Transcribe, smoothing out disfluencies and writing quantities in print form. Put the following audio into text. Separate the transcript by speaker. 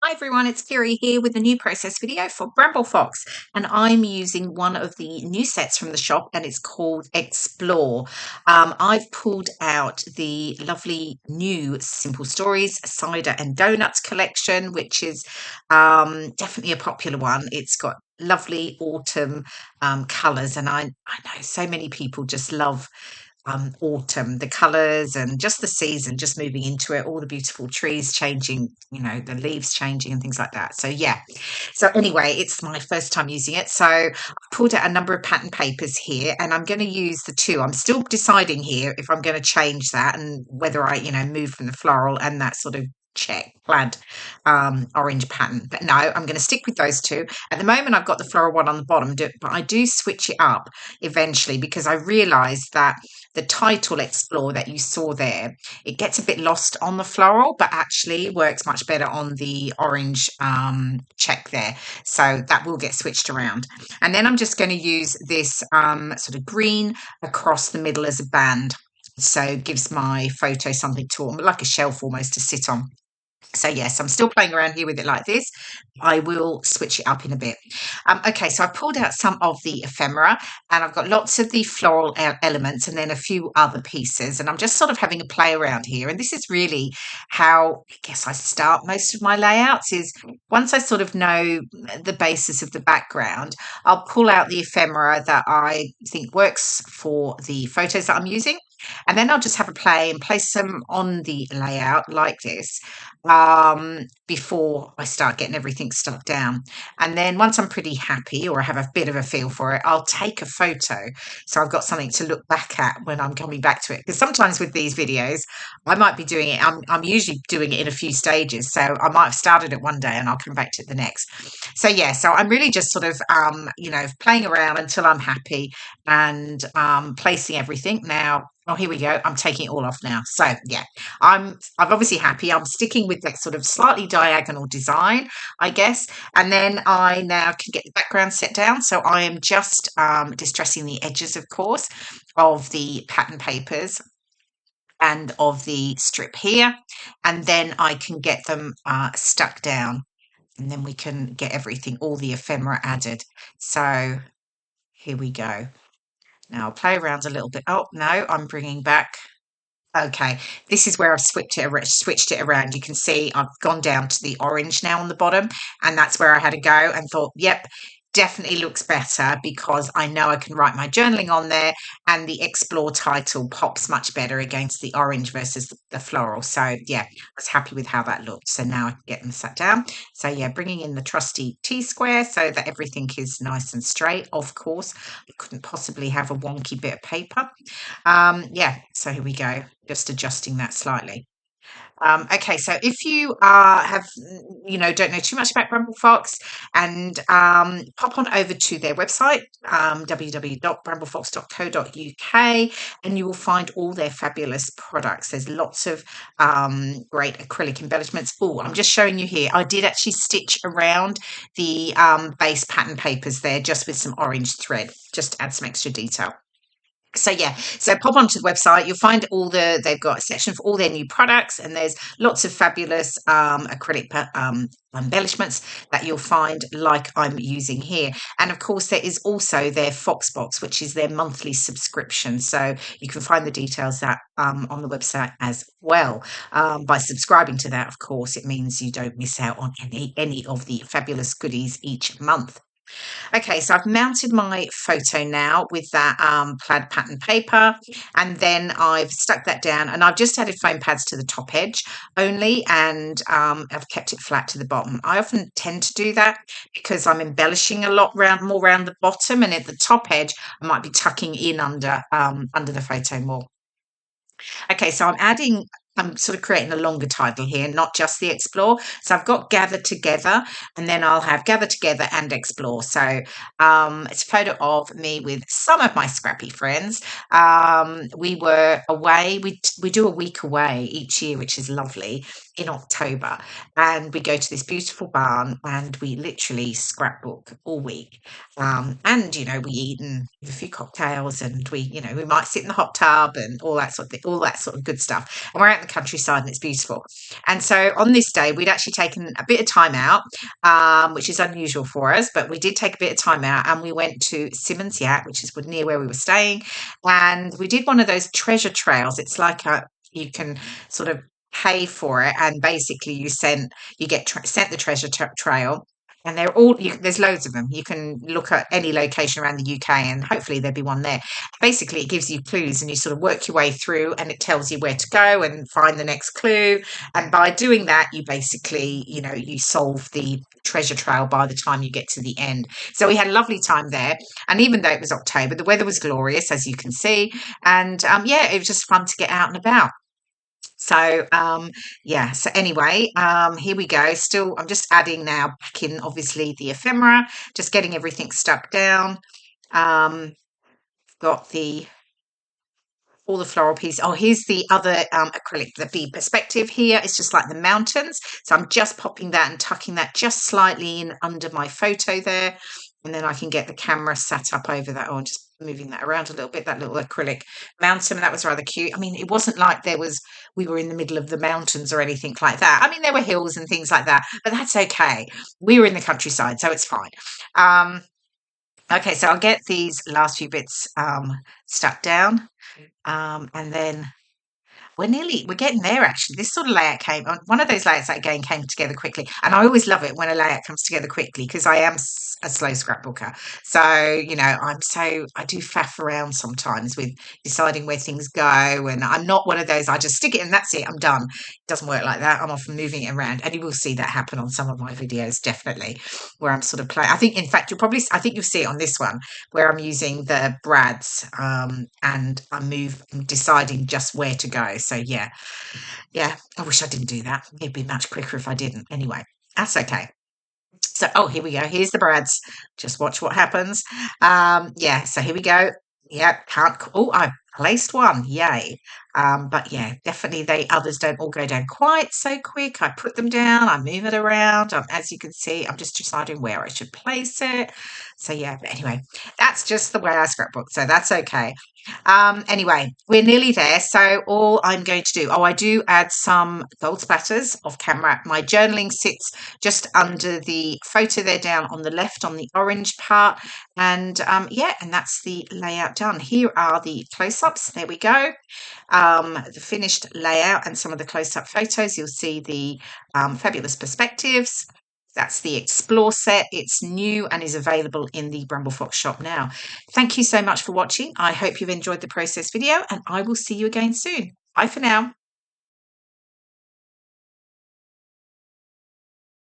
Speaker 1: Hi everyone, it's Kirei here with a new process video for Bramble Fox, and I'm using one of the new sets from the shop and it's called Explore. I've pulled out the lovely new Simple Stories Cider and Donuts collection, which is definitely a popular one. It's got lovely autumn colours, and I know so many people just love autumn, the colours and just the season, just moving into it, all the beautiful trees changing, the leaves changing and things like that. So, yeah. So, anyway, it's my first time using it. So, I pulled out a number of pattern papers here and I'm going to use the two. I'm still deciding here if I'm going to change that and whether I, move from the floral and that sort of check plaid orange pattern, but no, I'm going to stick with those two at the moment. I've got the floral one on the bottom, but I do switch it up eventually because I realized that the title Explore that you saw there, it gets a bit lost on the floral, but actually works much better on the orange check there. So that will get switched around. And then I'm just going to use this sort of green across the middle as a band. So it gives my photo something to, like a shelf almost, to sit on. So yes, I'm still playing around here with it like this. I will switch it up in a bit. Okay, so I've pulled out some of the ephemera and I've got lots of the floral elements and then a few other pieces. And I'm just sort of having a play around here. And this is really how I guess I start most of my layouts, is once I sort of know the basis of the background, I'll pull out the ephemera that I think works for the photos that I'm using. And then I'll just have a play and place them on the layout like this before I start getting everything stuck down. And then once I'm pretty happy or I have a bit of a feel for it, I'll take a photo. So I've got something to look back at when I'm coming back to it. Because sometimes with these videos, I might be doing it, I'm usually doing it in a few stages. So I might have started it one day and I'll come back to it the next. So yeah, so I'm really just sort of, playing around until I'm happy and placing everything. Now, oh, here we go. I'm taking it all off now. So yeah, I'm obviously happy. I'm sticking with that sort of slightly diagonal design, I guess. And then I now can get the background set down. So I am just distressing the edges, of course, of the pattern papers and of the strip here. And then I can get them stuck down. And then we can get everything, all the ephemera added. So here we go. Now I'll play around a little bit. Oh, no, I'm bringing back. Okay, this is where I've switched it around. You can see I've gone down to the orange now on the bottom, and that's where I had to go and thought, yep, definitely looks better because I know I can write my journaling on there, and the Explore title pops much better against the orange versus the floral. So yeah, I was happy with how that looked. So now I can get them sat down. So yeah, bringing in the trusty T-square so that everything is nice and straight. Of course, I couldn't possibly have a wonky bit of paper. Yeah, so here we go, just adjusting that slightly. Okay, so if you don't know too much about Bramble Fox, and pop on over to their website, www.bramblefox.co.uk, and you will find all their fabulous products. There's lots of great acrylic embellishments. Oh, I'm just showing you here. I did actually stitch around the base pattern papers there just with some orange thread, just to add some extra detail. So yeah, so pop onto the website. You'll find they've got a section for all their new products, and there's lots of fabulous acrylic embellishments that you'll find, like I'm using here. And of course, there is also their Fox Box, which is their monthly subscription. So you can find the details that on the website as well. By subscribing to that, of course, it means you don't miss out on any of the fabulous goodies each month. Okay, so I've mounted my photo now with that plaid pattern paper, and then I've stuck that down, and I've just added foam pads to the top edge only, and I've kept it flat to the bottom. I often tend to do that because I'm embellishing a lot more around the bottom, and at the top edge I might be tucking in under the photo more. Okay, so I'm sort of creating a longer title here, not just the Explore. So I've got Gather Together, and then I'll have Gather Together and Explore. So it's a photo of me with some of my scrappy friends. We were away. We do a week away each year, which is lovely, in October. And we go to this beautiful barn and we literally scrapbook all week. And we eat and have a few cocktails, and we might sit in the hot tub and all that sort of thing, all that sort of good stuff. And we're out in the countryside and it's beautiful. And so on this day, we'd actually taken a bit of time out, which is unusual for us, but we did take a bit of time out and we went to Symonds Yat, which is near where we were staying. And we did one of those treasure trails. It's like you can sort of pay for it, and basically you get sent the treasure trail, and they're all there's loads of them. You can look at any location around the UK and hopefully there'll be one there. Basically it gives you clues and you sort of work your way through, and it tells you where to go and find the next clue, and by doing that you basically you solve the treasure trail by the time you get to the end. So we had a lovely time there, and even though it was October, the weather was glorious, as you can see, and yeah, it was just fun to get out and about. So yeah, so anyway, here we go. Still, I'm just adding now back in obviously the ephemera, just getting everything stuck down. Got all the floral pieces. Oh, here's the other acrylic, the perspective here. It's just like the mountains. So I'm just popping that and tucking that just slightly in under my photo there. And then I can get the camera sat up over that. Oh, I'm just moving that around a little bit, that little acrylic mountain. That was rather cute. I mean, it wasn't like we were in the middle of the mountains or anything like that. I mean, there were hills and things like that, but that's okay. We were in the countryside, so it's fine. Okay, so I'll get these last few bits stuck down. And then we're getting there actually. This sort of layout came on one of those layouts that again came together quickly. And I always love it when a layout comes together quickly because I am a slow scrapbooker. So, I do faff around sometimes with deciding where things go. And I'm not one of those, I just stick it and that's it, I'm done. It doesn't work like that. I'm often moving it around. And you will see that happen on some of my videos, definitely, where I'm sort of playing. I think, in fact, I think you'll see it on this one where I'm using the brads and I'm deciding just where to go. So yeah, I wish I didn't do that. It'd be much quicker if I didn't. Anyway, that's okay. So, oh, here we go. Here's the brads. Just watch what happens. Yeah, so here we go. Yeah, can't. Oh, I placed one. Yay. But yeah, definitely others don't all go down quite so quick. I put them down. I move it around. As you can see, I'm just deciding where I should place it. So yeah, but anyway, that's just the way I scrapbook. So that's okay. Anyway, we're nearly there. So all I'm going to do, I do add some gold splatters off camera. My journaling sits just under the photo there down on the left on the orange part. And yeah, and that's the layout done. Here are the close-ups. There we go. The finished layout and some of the close-up photos. You'll see the fabulous perspectives. That's the Explore set. It's new and is available in the Bramble Fox shop now. Thank you so much for watching. I hope you've enjoyed the process video and I will see you again soon. Bye for now.